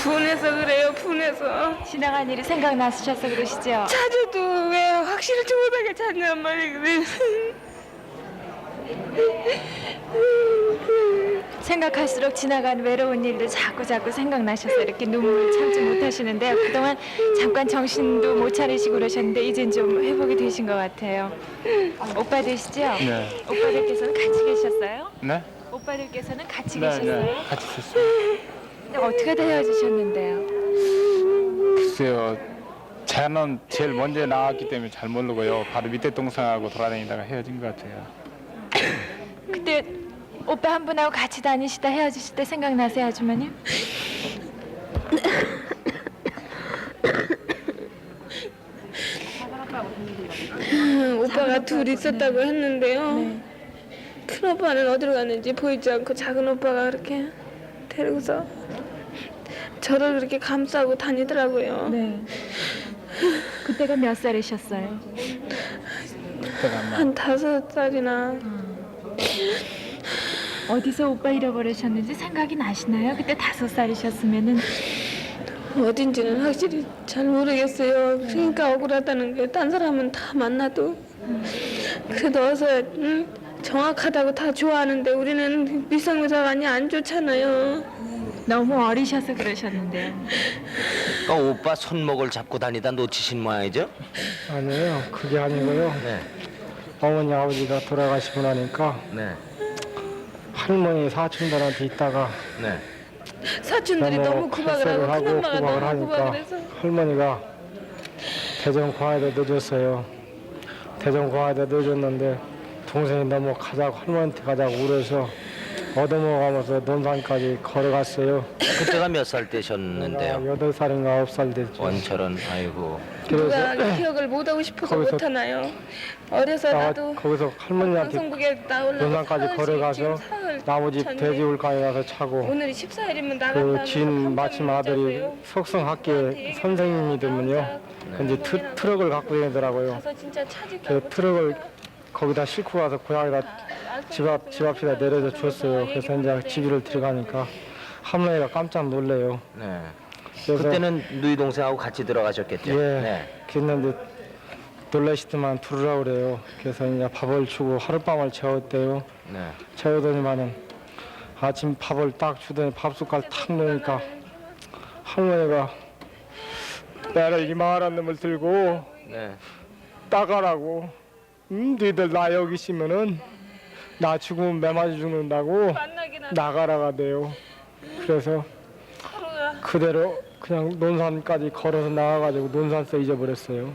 분해서 그래요. 분해서. 지나간 일이 생각나셔서 그러시죠? 찾아도 왜 확실하지 못하게 찾냔 말이거든. 생각할수록 지나간 외로운 일들 자꾸 생각나셔서 이렇게 눈물을 참지 못하시는데요. 그동안 잠깐 정신도 못 차리시고 그러셨는데 이젠 좀 회복이 되신 것 같아요. 오빠 되시죠? 네. 오빠들께서는 같이 계셨어요? 네? 오빠들께서는 같이 네, 계셨어요? 네. 같이 있었어요. 근데 어떻게 헤어지셨는데요? 글쎄요. 저는 제일 먼저 나왔기 때문에 잘 모르고요. 바로 밑에 동생하고 돌아다니다가 헤어진 것 같아요. 그때 오빠 한 분하고 같이 다니시다 헤어지실 때 생각나세요, 아주머님? 오빠가 둘 있었다고 했는데요. 네. 큰 오빠는 어디로 갔는지 보이지 않고 작은 오빠가 그렇게 데리고서 저를 그렇게 감싸고 다니더라고요. 네. 그때가 몇 살이셨어요? 그때가 아마 한 5살이나. 어디서 오빠 잃어버리셨는지 생각이 나시나요? 그때 5살이셨으면은 어딘지는 확실히 잘 모르겠어요. 그러니까 억울하다는 게 딴 사람은 다 만나도 그래도 어서 정확하다고 다 좋아하는데 우리는 미성년자가 안 좋잖아요. 너무 어리셔서 그러셨는데요. 오빠 손목을 잡고 다니다 놓치신 모양이죠? 아니에요. 그게 아니고요. 네. 어머니 아버지가 돌아가시고 나니까 네. 할머니 사촌들한테 있다가 네. 사촌들이 너무 구박을 햇살을 하고 큰 엄마가 구박을 너무 하니까 구박을 해서 할머니가 대전공항에다 넣어줬어요. 대전공항에다 넣어줬는데 동생이 너무 가자고 할머니한테 가자고 울어서 얻어먹어가면서 논산까지 걸어갔어요. 그때가 몇 살 때셨는데요? 8살인가 9살 됐죠. 원철은 아이고. 누가 기억을 못하고 싶어서 거기서 못하나요? 어려서 나도 거기서 할머니한테 방송국에 나오려고 논산까지 사흘씩 걸어가서 지금 사흘 나머지 전에 돼지울가에 가서 차고 오늘이 14일이면 나간다는 진 마침 아들이 석성학교에 선생님이더군요. 이제 트럭을 갖고 다니더라고요. 가서 진짜 찾을까 그 트럭을 거기다 싣고 가서 고향에다 집 앞에다 내려줘 줬어요. 그래서 이제 집으로 들어가니까 할머니가 깜짝 놀래요. 네. 그래서 그때는 누이 동생하고 같이 들어가셨겠죠? 예, 네. 그랬는데 놀라시더만 부르라 그래요. 그래서 이제 밥을 주고 하룻밤을 재웠대요. 네. 재우더니만은 아침 밥을 딱 주더니 밥 숟갈 탁 놓으니까 할머니가 나를 이만한 놈을 들고 네. 따가라고. 너희들 나 여기 있으면은 나 죽으면 매 맞아 죽는다고 만나기나 나가라가 돼요. 그래서 서로가 그대로 그냥 논산까지 걸어서 나가가지고 논산서 잊어버렸어요.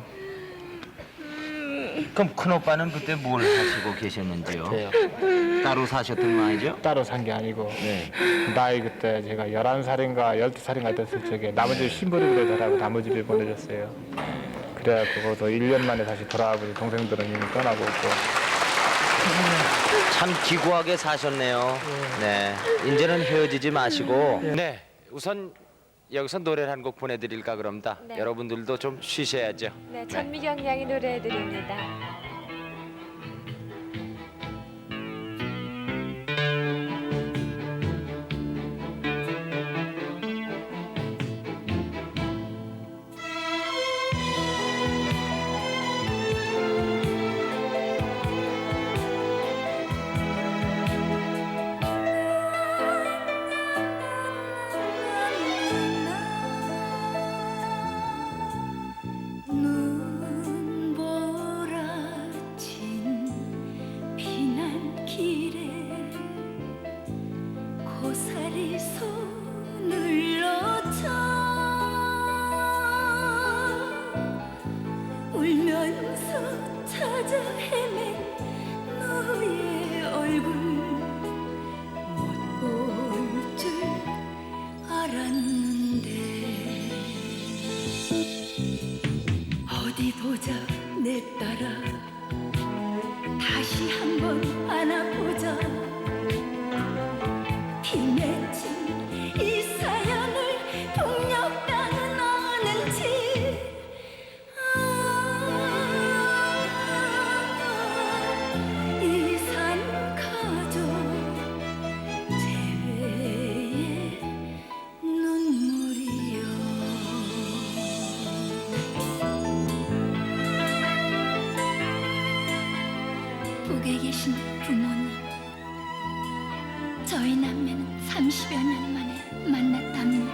그럼 큰 오빠는 그때 뭘 하시고 계셨는지요? 저요. 따로 사셨던 모양이죠? 따로 산 게 아니고 네. 나이 그때 제가 11살인가 12살인가 됐을 적에 나머지 신부름을 하라고 나머집에 보내줬어요. 그래갖고 거기서 1년 만에 다시 돌아와보니 동생들은 이미 떠나고 있고. 참 기구하게 사셨네요. 네. 이제는 헤어지지 마시고. 네. 우선 여기서 노래를 한 곡 보내드릴까 그럽니다. 네. 여러분들도 좀 쉬셔야죠. 네, 전미경 양이 노래해드립니다. 눈보라 저희 남매는 30여 년 만에 만났답니다.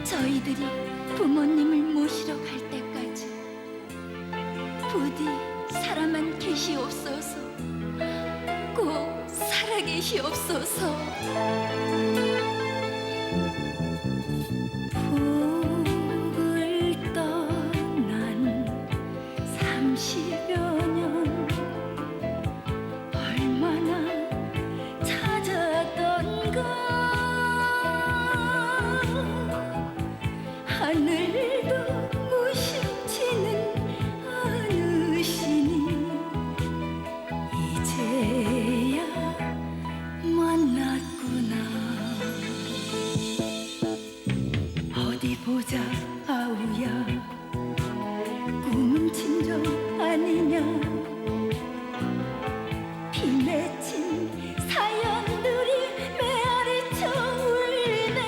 저희들이 부모님을 모시러 갈 때까지 부디 살아만 계시옵소서. 꼭 살아계시옵소서. 북을 떠난 30여 년 얼마나 찾았던가. 하늘도 무심치는 않으시니 이제야 만났구나. 어디 보자 아우야, 꿈은 진정 아니냐. 피 맺힌 사연들이 메아리쳐 울네.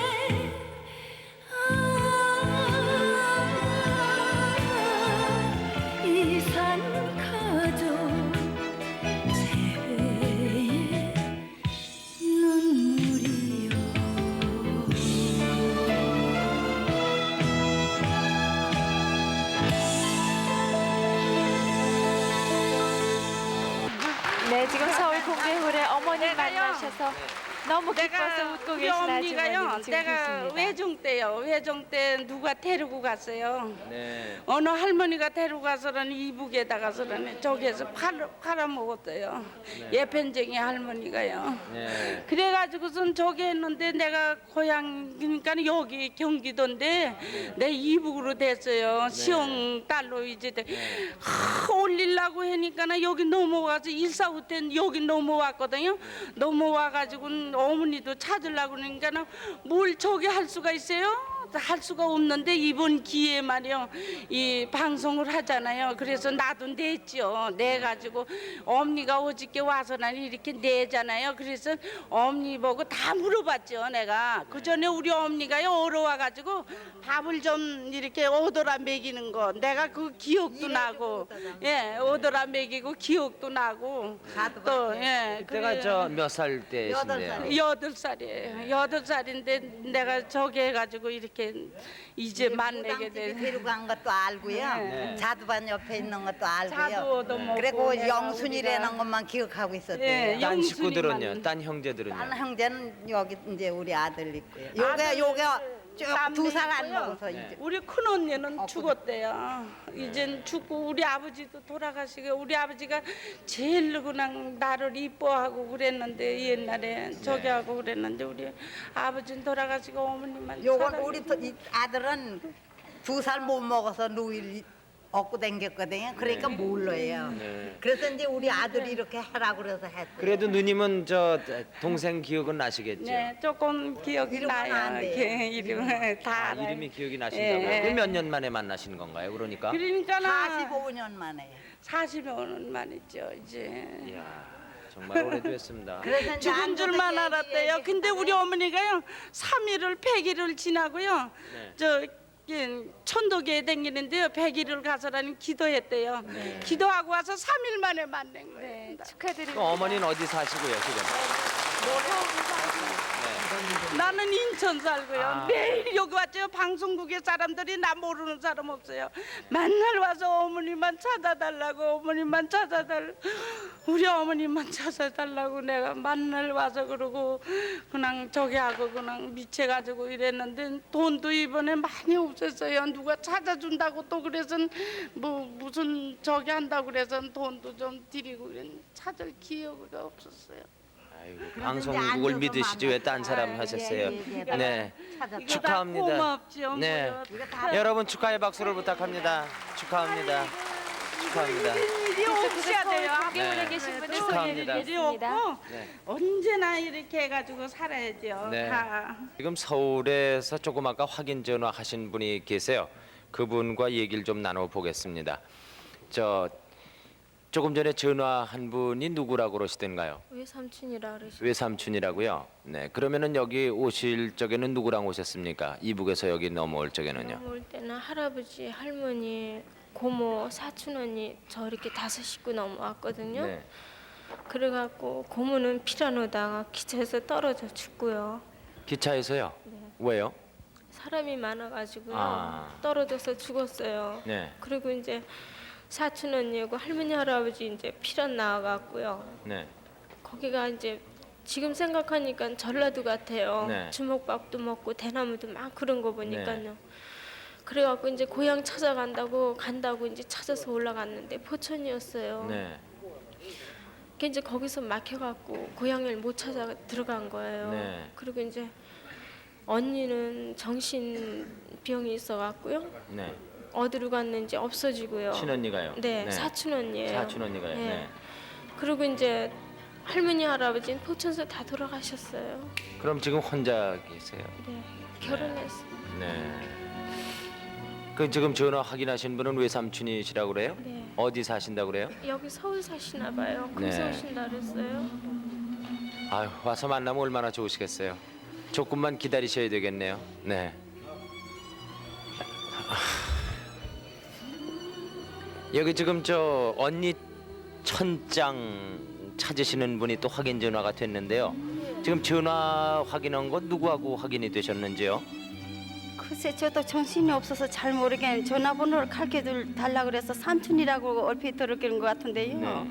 이산 가족 재회의 눈물이요. 네, 지금 서울 공개홀에 어머니 만나셔서 너무 기뻐서 웃고 우리 계신 언니가요. 아주머니를 지금 내가 계십니다. 외중 때요. 외중 때 누가 데리고 갔어요. 네. 어느 할머니가 데리고 가서는 이북에다가서는 저기에서 팔아먹었어요. 예편쟁이 할머니가요. 네. 그래가지고선 저기 했는데 내가 고향 그러니까 여기 경기도인데 내 이북으로 됐어요. 시흥 딸로 이제 올리려고 하니까는 여기 넘어와서 일사후 때는 여기 넘어왔거든요. 넘어와가지고 어머니도 찾으려고 그러니까는 뭘 저기 할 수가 있어요? 할 수가 없는데 이번 기회에 말이요 이 방송을 하잖아요. 그래서 나도 냈죠. 내가지고 엄니가 어저께 와서는 이렇게 내잖아요. 그래서 엄니 보고 다 물어봤죠. 내가 그 전에 우리 엄니가요 얼어와가지고 밥을 좀 이렇게 오더라 먹이는 거 내가 그 기억도 나고 예 오더라 먹이고 기억도 나고 또 예 그때가 저 몇 살 때신데요? 8살이에요. 8살인데 내가 저기 해가지고 이렇게 이제 만나게 돼. 데리고 간 것도 알고요. 네. 자두반 옆에 있는 것도 알고요. 자두도 먹고 그리고 내가 영순이라는 우리가- 것만 기억하고 있었대요. 예, 딴 영순이만. 식구들은요? 딴 형제들은요? 딴 형제는 여기 이제 우리 아들 있고요. 아들, 요게 쭉 남매 2살 안 있고요. 먹어서 이제 우리 큰 언니는 죽었대요. 이젠 죽고 우리 아버지도 돌아가시고 우리 아버지가 제일 그냥 나를 이뻐하고 그랬는데 옛날에 저기 하고 그랬는데 우리 아버지는 돌아가시고 어머니만 요건 살아계시고. 우리 이 아들은 2살 못 먹어서 누일 얻고 댕겼거든요. 그러니까 몰라요. 그래서 이제 우리 아들이 이렇게 하라고 그래서 했어요. 그래도 누님은 저 동생 기억은 나시겠죠? 네, 조금 기억이 이름은 안 나요. 돼요. 이렇게 이름을 다 아, 알아요. 이름이 기억이 나신다고요? 예. 그럼 몇 년 만에 만나신 건가요? 그러니까? 그러니까는 45년 만에. 45년 만이죠 이제. 이야, 정말 오래됐습니다. 그래서 이제 죽은 줄만 앉아서 알았대요. 근데 우리 어머니가요 3일을 100일을 지나고요. 네. 저 천도교에 댕기는데요 100일을 가서라는 기도했대요. 기도하고 와서 3일 만에 만난 거예요. 네, 축하드립니다. 그럼 어머니는 어디 사시고요, 지금? 나는 인천 살고요. 아. 매일 여기 왔죠. 방송국의 사람들이 나 모르는 사람 없어요. 맨날 와서 어머니만 찾아달라고 어머니만 찾아달라고 우리 어머니만 찾아달라고 내가 맨날 와서 그러고 그냥 저기 하고 그냥 미쳐가지고 이랬는데 돈도 이번에 많이 없었어요. 누가 찾아준다고 또 그래서 뭐 무슨 저기 한다고 그래서 돈도 좀 드리고 그랬는데 찾을 기회가 없었어요. 아이고, 방송국을 믿으시지 왜 딴 사람 하셨어요? 네, 축하합니다. 고맙죠. 네, 뭐요. 여러분 축하의 박수를 부탁합니다. 축하합니다. 축하합니다. 일이 없어야 돼요. 공개홀에 네. 계신 분들 축하합니다. 소개를 일이 드리겠습니다. 없고 네. 언제나 이렇게 해가지고 살아야죠. 네. 다. 지금 서울에서 조금 아까 확인 전화하신 분이 계세요. 그분과 얘기를 좀 나눠보겠습니다. 조금 전에 전화한 분이 누구라고 그러시던가요? 외삼촌이라 그러시. 외삼촌이라고요? 네. 그러면은 여기 오실 적에는 누구랑 오셨습니까? 이북에서 여기 넘어올 적에는요? 넘어올 때는 할아버지, 할머니, 고모, 사촌 언니 저 이렇게 5 식구 넘어왔거든요. 네. 그래갖고 고모는 피라노다가 기차에서 떨어져 죽고요. 기차에서요? 왜요? 사람이 많아가지고요. 아. 떨어져서 죽었어요. 네. 그리고 이제 사촌 언니하고 할머니 할아버지 이제 피란 나와갖고요. 네. 거기가 이제 지금 생각하니까 전라도 같아요. 네. 주먹밥도 먹고 대나무도 막 그런 거 보니까요. 그래갖고 이제 고향 간다고 이제 찾아서 올라갔는데 포천이었어요. 네. 그 이제 거기서 막혀갖고 고향을 못 찾아 들어간 거예요. 네. 그리고 이제 언니는 정신병이 있어갖고요. 네. 어디로 갔는지 없어지고요. 친언니가요? 네, 사촌 언니예요. 사촌 언니가요. 네. 네. 그리고 이제 할머니 할아버지는 포천서 다 돌아가셨어요. 그럼 지금 혼자 계세요? 네, 결혼했어요. 네. 그 지금 전화 확인하신 분은 외삼촌이시라고 그래요? 네. 어디 사신다고 그래요? 여기 서울 사시나 봐요. 네. 금서 오신다 그랬어요. 아유, 와서 만나면 얼마나 좋으시겠어요. 조금만 기다리셔야 되겠네요. 네. 여기 지금 저 언니 천장 찾으시는 분이 또 확인 전화가 됐는데요. 지금 전화 확인한 건 누구하고 확인이 되셨는지요? 글쎄 저도 정신이 없어서 잘 모르겠는데 전화번호를 가르쳐 달라 그래서 삼촌이라고 얼핏 들었는 것 같은데요.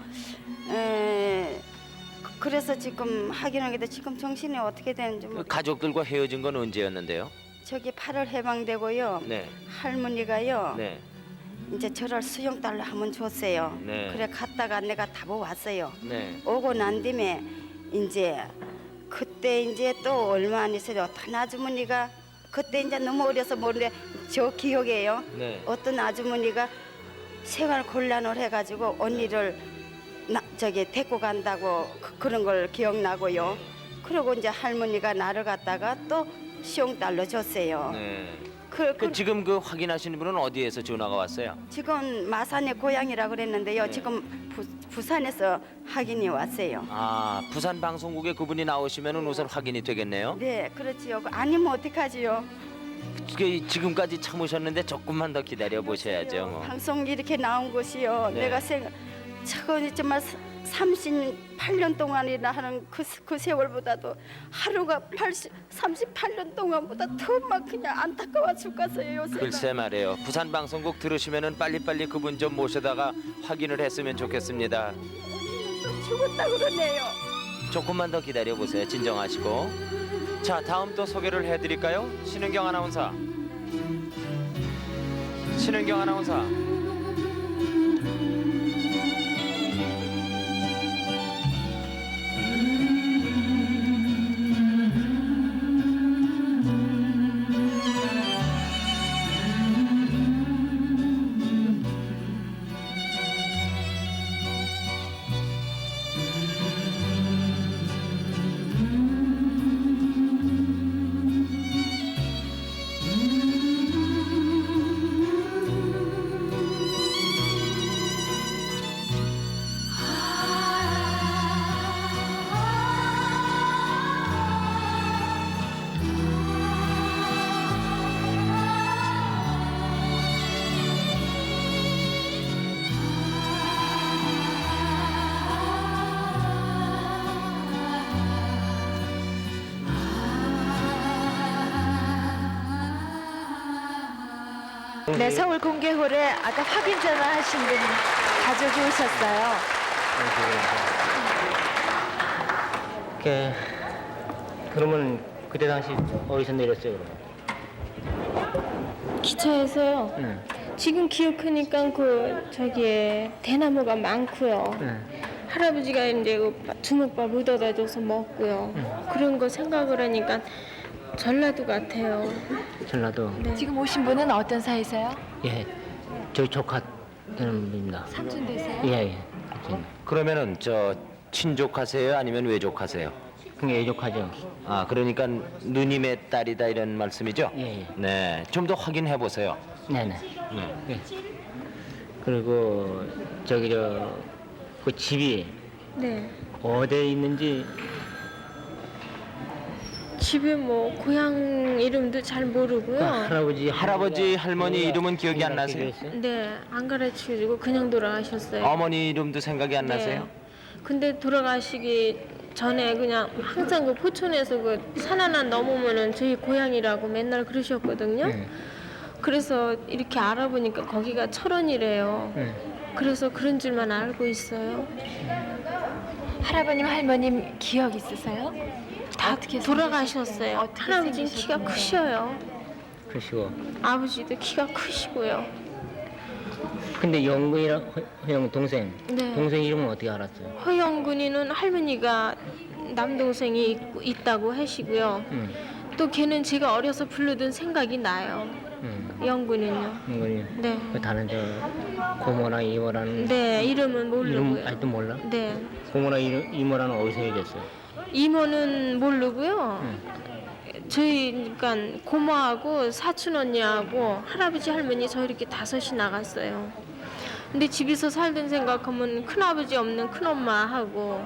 그래서 지금 확인한 게도 지금 정신이 어떻게 되는지 그 가족들과 헤어진 건 언제였는데요? 저기 8월 해방되고요. 네. 할머니가요. 네. 이제 저를 수용달러 한번 줬어요. 네. 그래 갔다가 내가 타고 왔어요. 네. 오고 난 뒤에 이제 그때 이제 또 얼마 안 있어요. 어떤 아주머니가 그때 이제 너무 어려서 모르는데 저 기억이에요. 네. 어떤 아주머니가 생활 곤란을 해가지고 언니를 저기 데리고 간다고 그런 걸 기억나고요. 그리고 이제 할머니가 나를 갖다가 또 수용달러 줬어요. 네. 그 지금 그 확인하시는 분은 어디에서 전화가 왔어요? 지금 마산의 고향이라고 그랬는데요. 네. 지금 부산에서 확인이 왔어요. 아, 부산 방송국에 그분이 나오시면은 우선 확인이 되겠네요. 네, 그렇지요. 아니면 어떡하지요? 지금까지 참으셨는데 조금만 더 기다려 보셔야죠. 뭐. 방송 이렇게 나온 곳이요. 네. 내가 저건 정말 38년 동안이나 하는 그 세월보다도 하루가 38년 동안보다 더 막 그냥 안타까워 죽겠어요. 요새. 글쎄 말이에요. 부산 방송국 들으시면은 빨리빨리 그분 좀 모셔다가 확인을 했으면 좋겠습니다. 죽었다 그러네요. 조금만 더 기다려 보세요. 진정하시고. 자, 다음 또 소개를 해드릴까요? 신은경 아나운서. 신은경 아나운서. 네, 서울 공개홀에 아까 확인 전화하신 분 가족이 오셨어요. 그러면 그때 당시 어디서 내렸어요? 기차에서요. 응. 지금 기억하니까 저기에 대나무가 많고요. 할아버지가 이제 주먹밥 묻어다 줘서 먹고요. 그런 거 생각을 하니까 전라도 같아요. 전라도. 지금 오신 분은 어떤 사이세요? 예, 저희 조카 되는 분입니다. 삼촌 되세요? 예, 예. 그러면은 저 친족하세요? 아니면 외족하세요? 그게 애족하죠. 아, 그러니까 누님의 딸이다 이런 말씀이죠? 예, 예. 네, 좀 더 확인해 보세요. 네네. 네. 예. 그리고 저기 그 집이 네. 어디에 있는지 집에 뭐 고향 이름도 잘 모르고요. 할아버지, 할머니 이름은 기억이 안 나세요? 네, 안 가르쳐주고 그냥 돌아가셨어요. 어머니 이름도 생각이 안 나세요? 근데 돌아가시기 전에 그냥 항상 그 포천에서 그 산 하나 넘으면은 저희 고향이라고 맨날 그러셨거든요. 네. 그래서 이렇게 알아보니까 거기가 철원이래요. 네. 그래서 그런 줄만 알고 있어요. 할아버님 할머님 기억 있으세요? 다 어떻게 돌아가셨어요. 어떻게 할아버지는 키가 생기셨나요? 크셔요. 그러시고. 아버지도 키가 크시고요. 근데 영근이랑 형 동생. 네. 동생 이름은 어떻게 알았어요? 허영근이는 할머니가 남동생이 있다고 하시고요. 또 걔는 제가 어려서 부르던 생각이 나요. 영근은요. 영근이. 네. 그 다른 저 고모나 이모라는 네, 이름은 이름 모르고요. 아직도 몰라? 네. 고모나 이모라는 어디서 해줬어요? 이모는 모르고요. 저희 그러니까 고모하고 사촌 언니하고 할아버지 할머니 저 이렇게 다섯이 나갔어요. 근데 집에서 살던 생각하면 큰아버지 없는 큰엄마하고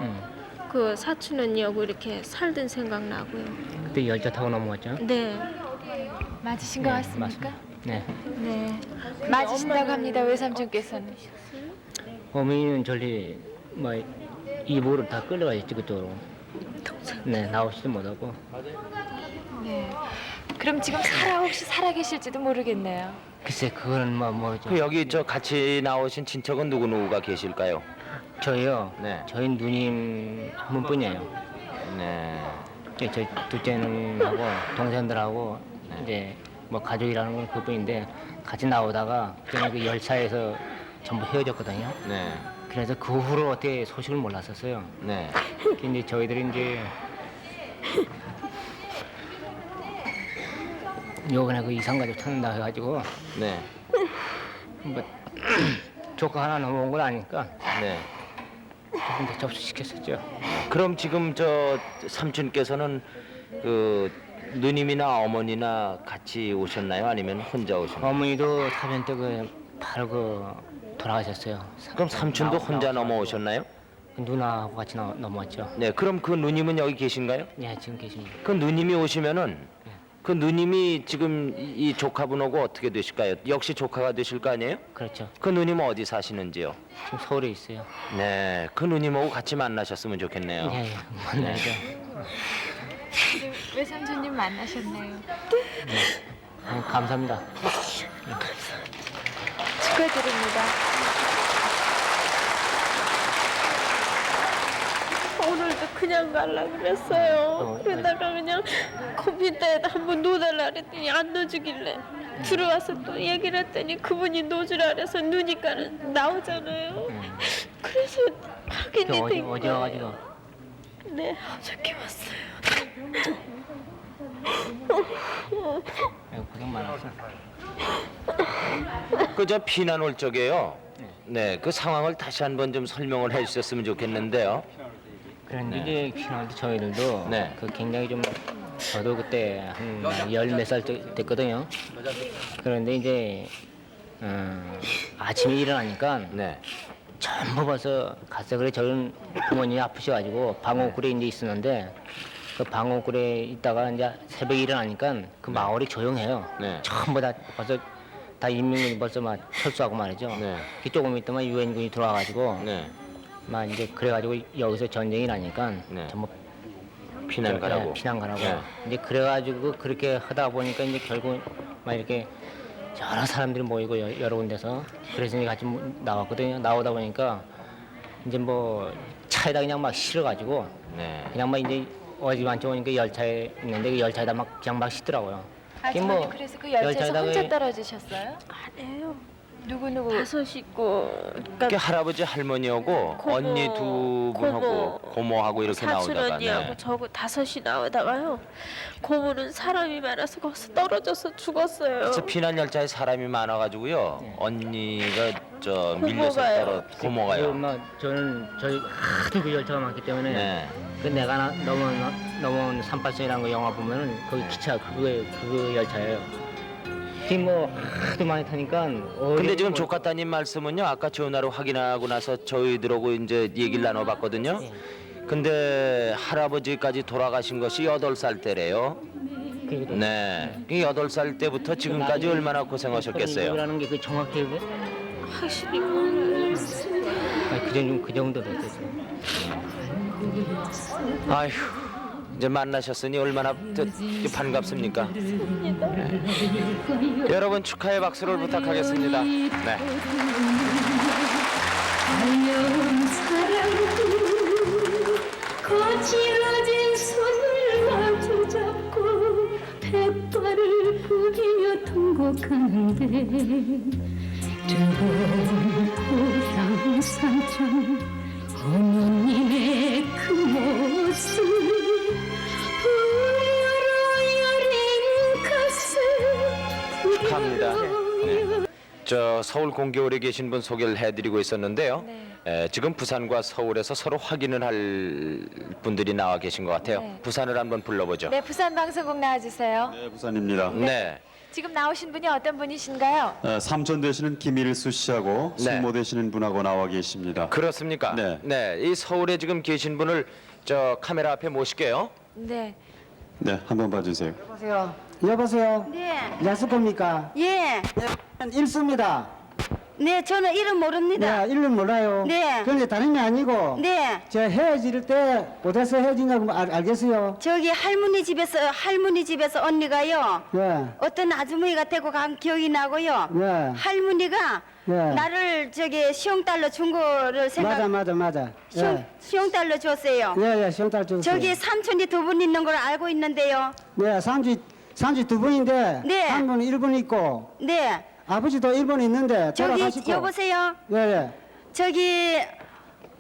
그 사촌 언니하고 이렇게 살던 생각 나고요. 그때 열차 타고 넘어갔죠? 네. 맞으신 것 같습니까? 네. 네. 맞으신다고 합니다. 외삼촌께서는. 어머니는 저리 뭐 이모를 다 끌려가셨지 그쪽으로. 네, 나오지도 못하고. 네. 그럼 지금 혹시 살아 계실지도 모르겠네요. 글쎄 그거는 뭐 뭐죠? 그 여기 저 같이 나오신 친척은 누구누구가 계실까요? 저희요. 네. 저희 누님 한 분뿐이에요. 네. 저 둘째 누님하고 동생들하고 이제 뭐 가족이라는 건 그뿐인데 같이 나오다가 그냥 그 열차에서 전부 헤어졌거든요. 네. 그래서 그 후로 어떻게 소식을 몰랐었어요. 네. 근데 저희들이 이제 요번에 그 이상가족 찾는다 해가지고 네. 뭐 조카 하나 넘어온 걸 아니까 네. 조금 더 접수시켰었죠. 그럼 지금 저 삼촌께서는 그 누님이나 어머니나 같이 오셨나요? 아니면 혼자 오셨나요? 어머니도 사변 때그 팔고 돌아가셨어요. 그럼 삼촌도 혼자 넘어오셨나요? 누나하고 같이 넘어왔죠. 네. 그럼 그 누님은 여기 계신가요? 네, 지금 계십니다. 그 누님이 오시면은 그 누님이 지금 이 조카분하고 어떻게 되실까요? 역시 조카가 되실 거 아니에요? 그렇죠. 그 누님은 어디 사시는지요? 지금 서울에 있어요. 네. 그 누님하고 같이 만나셨으면 좋겠네요. 예, 예, 만나죠. 외삼촌님 만나셨네요. 감사합니다. 축하드립니다. 오늘도 그냥 가려고 그랬어요. 그러다가 그냥 컴퓨터에다 한번 넣어달라 그랬더니 안 넣어주길래 들어와서 또 얘기를 했더니 그분이 넣어주라 그래서 넣으니까는 나오잖아요. 그래서 확인이 된 어제 거예요. 와가지고 네, 어저께 왔어요. 아이고, 고생 많았어. 그저 피난 올 적에요. 네. 그 상황을 다시 한번 좀 설명을 해 주셨으면 좋겠는데요. 그런데 이제 피난도 저희들도 네. 그 굉장히 좀 저도 그때 한 열 몇 살 됐거든요. 그런데 이제 아침에 일어나니까 네. 전부 벌써 갔어요. 그래 저는 부모님이 아프셔가지고 방어굴에 이제 있었는데 그 방어굴에 있다가 이제 새벽에 일어나니까 그 마을이 조용해요. 네. 전부 다 벌써 다 인민군이 벌써 막 철수하고 말이죠. 네. 조금 있다만 유엔군이 들어와가지고 네. 막 이제 그래가지고 여기서 전쟁이 나니까 네. 전부 피난 가라고. 네, 피난 가라고. 네. 이제 그래가지고 그렇게 하다 보니까 이제 결국 막 이렇게 여러 사람들이 모이고 여러 군데서 그래서 이제 같이 나왔거든요. 나오다 보니까 이제 뭐 차에다 그냥 막 실어가지고 네. 그냥 막 이제 어디만 좋으니까 열차에 있는데 그 열차에다 막 그냥 막 싣더라고요. 아주머니 그래서 그 열차에서 열차에다가 혼자 떨어지셨어요? 아니에요. 누구? 다섯 식구. 그 그러니까 할아버지 할머니하고 고모, 언니 두 분하고 고모하고 이렇게 사촌 나오다가 언니하고 네. 저거 다섯이 나오다가요. 고모는 사람이 많아서 거기서 떨어져서 죽었어요. 그래서 피난 열차에 사람이 많아가지고요. 언니가 저 밀려서 고모가요. 고모가요. 저는 저희 하도 그 열차가 많기 때문에 네. 그 내가 넘어온 38선이라는 거 영화 보면은 거기 기차 그거 열차예요. 지금 뭐 하도 많이 타니까 근데 지금 조카 따님 말씀은요. 아까 전화로 확인하고 나서 저희들하고 이제 얘기를 나눠봤거든요. 근데 할아버지까지 돌아가신 것이 8살 때래요. 네. 8살 때부터 지금까지 얼마나 고생하셨겠어요. 라는 게 그 정확히 확실히 몰라요. 그 정도 됐어요. 아휴, 이제 만나셨으니 얼마나 반갑습니까? 네. 여러분 축하의 박수를 부탁하겠습니다. 네. 달려온 사랑도 거칠어진 손을 마주 잡고 백발을 부비며 통곡하는데 두려운 고향 산천 어머님의 그 모습 불여로 여린 가슴 축하합니다. 네. 저 서울 공개홀에 계신 분 소개를 해드리고 있었는데요. 지금 부산과 서울에서 서로 확인을 할 분들이 나와 계신 것 같아요. 네. 부산을 한번 불러보죠. 네, 부산 방송국 나와주세요. 네, 부산입니다. 네. 지금 나오신 분이 어떤 분이신가요? 삼촌 되시는 김일수 씨하고 네. 숙모 되시는 분하고 나와 계십니다. 그렇습니까? 네. 이 서울에 지금 계신 분을 저 카메라 앞에 모실게요. 네. 네, 한번 봐주세요. 여보세요. 여보세요. 네. 야스입니까? 예. 일수입니다. 네, 저는 이름 모릅니다. 네, 이름 몰라요. 네. 그런데 다름이 아니고 네. 저 헤어질 때 어디서 헤어지냐고 알겠어요? 저기 할머니 집에서 언니가요. 네. 어떤 아주머니가 데리고 간 기억이 나고요. 네. 할머니가 네. 나를 저기 시용달러 준 거를 맞아. 시용달러 줬어요. 예, 시험달 줬어요. 저기 삼촌이 두 분 있는 걸 알고 있는데요. 네, 삼촌 두 분인데 네. 한 분은 일본 있고 네. 아버지도 일본에 있는데 저기 돌아가시고. 여보세요. 예. 저기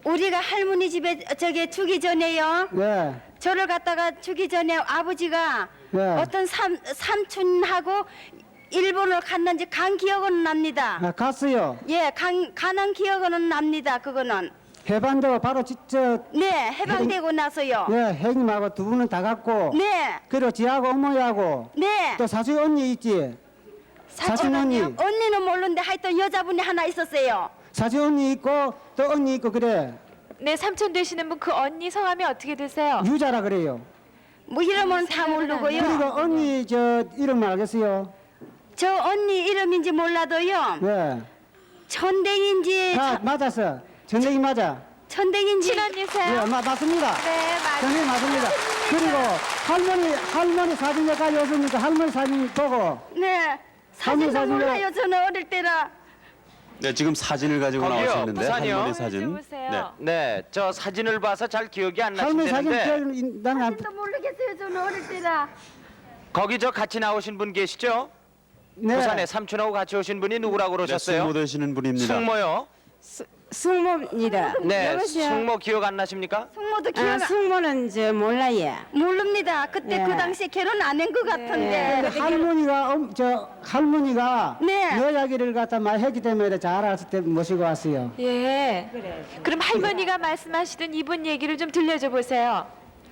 우리가 할머니 집에 저기 주기 전에요. 예. 저를 갖다가 주기 전에 아버지가 네. 어떤 삼촌하고 일본을 갔는지 간 기억은 납니다. 아, 갔어요. 예, 가는 기억은 납니다. 그거는. 해반도 바로 네, 해방되고 나서요. 예, 형님하고 두 분은 다 갔고. 네, 그리고 지하고 어머니하고 네. 또 사촌 언니 있지. 사촌 언니. 언니는 모르는데 하여튼 여자분이 하나 있었어요. 사촌 언니 있고 또 언니 있고 그래. 네, 삼촌 되시는 분 그 언니 성함이 어떻게 되세요? 유자라 그래요. 뭐 이름은 다 모르고요. 그리고 언니 저 이름 알겠어요? 저 언니 이름인지 몰라도요. 예. 천댕인지 맞았어. 전쟁이 맞아. 천댕인지 친언니세요? 예, 맞습니다. 네, 맞아요. 전쟁이 맞습니다. 그리고 할머니 사진 여기까지 오셨으니까 할머니 사진 보고. 네. 사진도 사진을- 몰라요. 저는 어릴 때라. 네, 지금 사진을 가지고 거기요, 나오셨는데 부산이요? 할머니 사진. 여보세요. 네, 저 사진을 봐서 잘 기억이 안 할머니 사진 나시는데 기억이 나는 안. 사진도 모르겠어요. 저는 어릴 때라. 거기 저 같이 나오신 분 계시죠? 네. 부산에 삼촌하고 같이 오신 분이 누구라고 네, 그러셨어요? 숙모 되시는 분입니다. 숙모요? 숙모입니다. 네, 여보세요? 숙모 기억 안 나십니까? 숙모도 기억 숙모는 저 몰라요. 모릅니다. 그때 네. 그 당시에 결혼 안 한 것 같은데. 할머니가 네. 여 이야기를 갖다 많이 했기 때문에 잘 알았을 때 모시고 왔어요. 예. 그럼 할머니가 말씀하시던 이분 얘기를 좀 들려줘 보세요.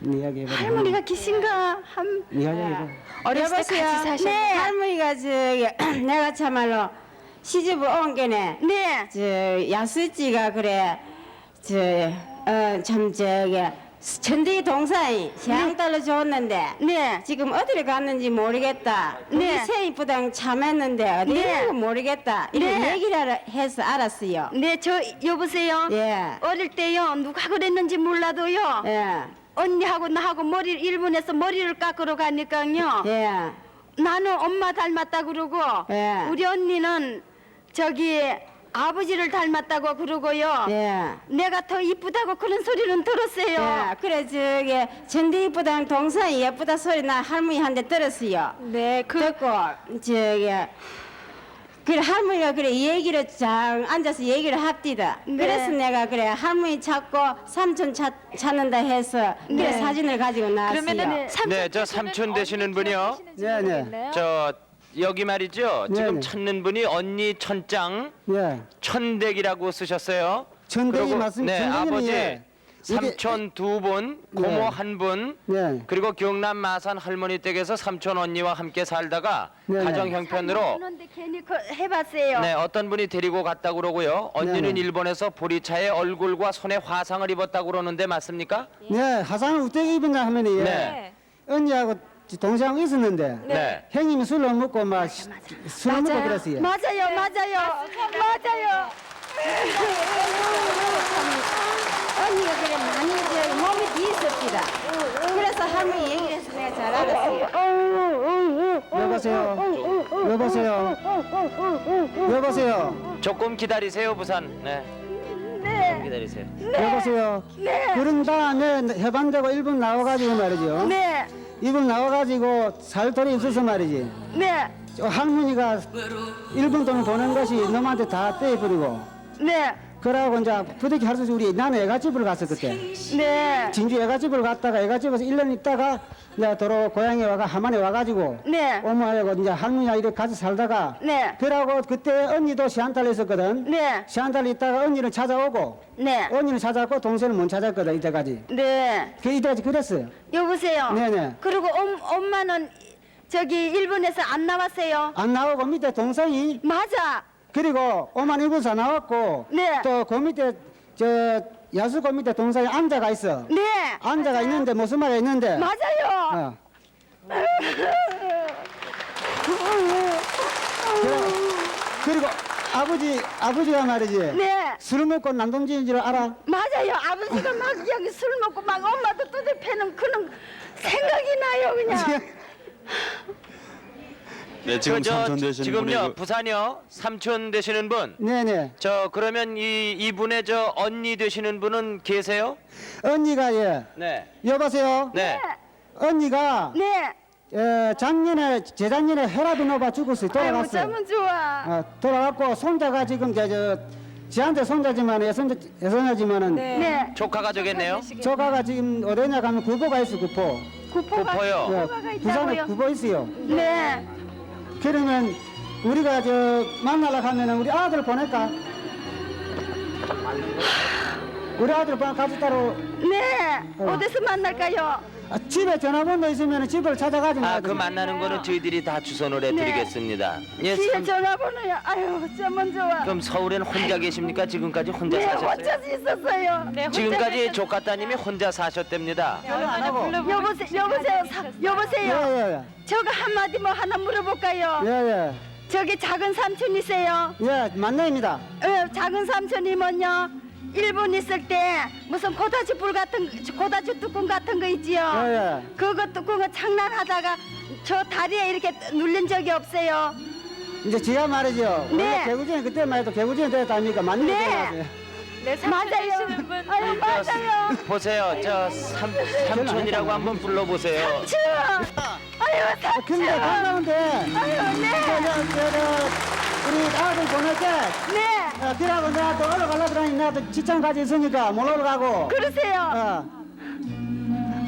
이야기 해봐. 할머니가 계신가? 이야기 해봐. 어렸을 때 같이 사셨는데. 네. 할머니가 저기 내가 참말로 시집을 온 게네. 네. 저 야수지가 그래 참 저기 천대기 동산이 시향달러 줬는데 네. 지금 어디를 갔는지 모르겠다. 네. 우리 세입부당 참했는데 어디 네. 있는지 모르겠다. 이런 네. 얘기를 해서 알았어요. 네, 여보세요. 예. 어릴 때요. 누가 그랬는지 몰라도요. 예. 언니하고 나하고 일본에서 머리를 깎으러 가니까요. 예. 나는 엄마 닮았다 그러고 예. 우리 언니는 저기 아버지를 닮았다고 그러고요. 예. 내가 더 이쁘다고 그런 소리는 들었어요. 예, 그래 저기 전대이쁘다는 동산이 예쁘다 소리 나 할머니한테 들었어요. 네, 듣고 저기 그래 할머니가 그래 이 얘기를 잘 앉아서 얘기를 합디다. 네. 그래서 내가 그래 할머니 찾고 삼촌 찾는다 해서 그래 네. 사진을 가지고 나왔어요. 그러면은 삼촌 네, 저 삼촌 되시는 분이요. 네, 네. 네. 저 여기 말이죠. 지금 네네. 찾는 분이 언니 천짱 예. 천댁이라고 쓰셨어요. 천댁이 그리고 맞습니다. 네, 천댁이는 아버지 예. 삼촌 두 분, 고모 네. 한 분, 네. 그리고 경남 마산 할머니 댁에서 삼촌 언니와 함께 살다가 네네. 가정 형편으로 그런데 괜히 해봤어요. 네, 어떤 분이 데리고 갔다고 그러고요. 언니는 네네. 일본에서 보리차에 얼굴과 손에 화상을 입었다고 그러는데 맞습니까? 네, 화상을 우대기 입은가 하면은 예. 네. 언니하고 동생하고 있었는데 네. 형님이 술을 먹고 막 술을 먹고 그랬어요. 맞아요, 맞아요. 언니가 그래 많이 저 몸이 조금 기다리세요, 부산. 네. 네. 조금 기다리세요. 여보세요. 네. 그런 다음에 해방되고 일본 나와가지고 말이죠. 네. 일본 나와가지고 살 돈이 없어서 말이지. 네. 할머니가 일본 돈을 보낸 것이 너한테 다 떼버리고. 네. 그러고 이제 부득이 할 수 없이 우리 나는 애가집을 갔어 그때. 네. 진주 애가집을 갔다가 애가집에서 1년 있다가 이제 도로 고향에 와가 함안에 와가지고 네. 어머하고 이제 할머니랑 이렇게 같이 살다가 네. 그러고 그때 언니도 시한달에 있었거든. 네. 시한달에 있다가 언니를 찾아오고 네. 언니를 찾아왔고 동생을 못 찾았거든 이때까지. 네. 그 이때까지 그랬어요. 여보세요. 네네. 그리고 엄마는 저기 일본에서 안 나왔어요. 안 나오고 밑에 동생이 맞아. 그리고 엄마는 일본에서 나왔고 네. 또 그 밑에 저 야수고 밑에 동생이 앉아가 있어. 네. 앉아가 맞아요. 있는데 무슨 말이 있는데. 맞아요. 그리고 아버지가 말이지. 네. 술 먹고 난동지인 줄 알아? 맞아요. 아버지가 막 여기 술 먹고 막 엄마도 두대 패는 그런 생각이 나요 그냥. 네, 지금 삼촌 되시는 지금요 분이 부산이요 삼촌 되시는 분. 네네. 저 그러면 이분의 저 언니 되시는 분은 계세요? 언니가 예. 네. 여보세요. 네. 언니가 네. 작년에 재작년에 혈압이 높아 죽었어요. 아이고 돌아갔어요. 쩌면 좋아. 돌아갔고 손자가 지금 지한테 손자지만 애손자지만은 네. 조카가 되겠네요. 조카가 지금 어디냐 가면 구보가 있어 구보. 구포요. 예, 부산에 구보 있어요. 네. 그러면 우리가 만나러 가면은 우리 아들 보낼까? 우리 아들 같이 따로 네. 어디서 만날까요? 집에 전화번호 있으면 집을 찾아가지 아, 그 만나는 거는 저희들이 다 주선을 해드리겠습니다. 예, 뒤에 전화번호요. 아유 쩌면 좋아. 그럼 서울에는 혼자 계십니까? 지금까지 혼자 네, 사셨어요? 혼자 있었어요. 네, 지금까지 조카 따님이 혼자 사셨답니다. 여보세요. 여보세요. 예예예. 저거 한마디 뭐 하나 물어볼까요? 예예. 저기 작은 삼촌이세요? 예, 만나입니다. 작은 삼촌이면요. 일본 있을 때 무슨 고다지 고다지 뚜껑 같은 거 있지요? 예. 그거 뚜껑을 장난하다가 저 다리에 이렇게 눌린 적이 없어요. 이제 지가 말이죠. 네. 원래 개구쟁이 그때만 해도 개구쟁이 됐다 아닙니까? 맞는 네. 네. 네, 삼촌 맞아요. 되시는 분. 아유 맞아요. 보세요, 저 삼촌이라고 한번 불러보세요. 삼촌. 아유 삼촌. 근데 반가운데 아유 네. 우리 아들 보낼 때 네. 그러고 내가 또 올라가려고 그러니 내가 또 직장까지 있으니까 못 올라가고 그러세요.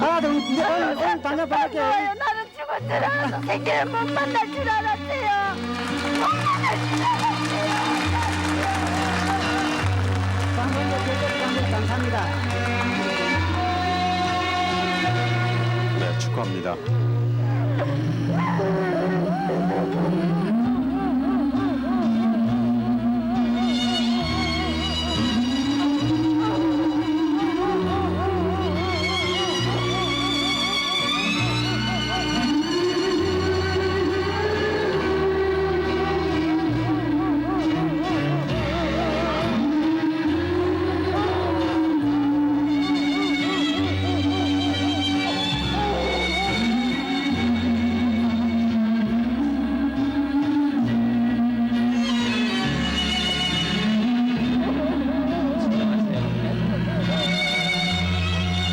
아들 이제 오늘 당장 보낼게. 나는 죽을 줄 알았어. 생기를 못 만날 줄 알았어요. 못 만날 줄 알았어요. 감사합니다. 네, 축하합니다.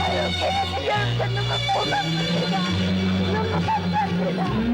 여러분께 너무 고맙습니다. 너무 감사합니다.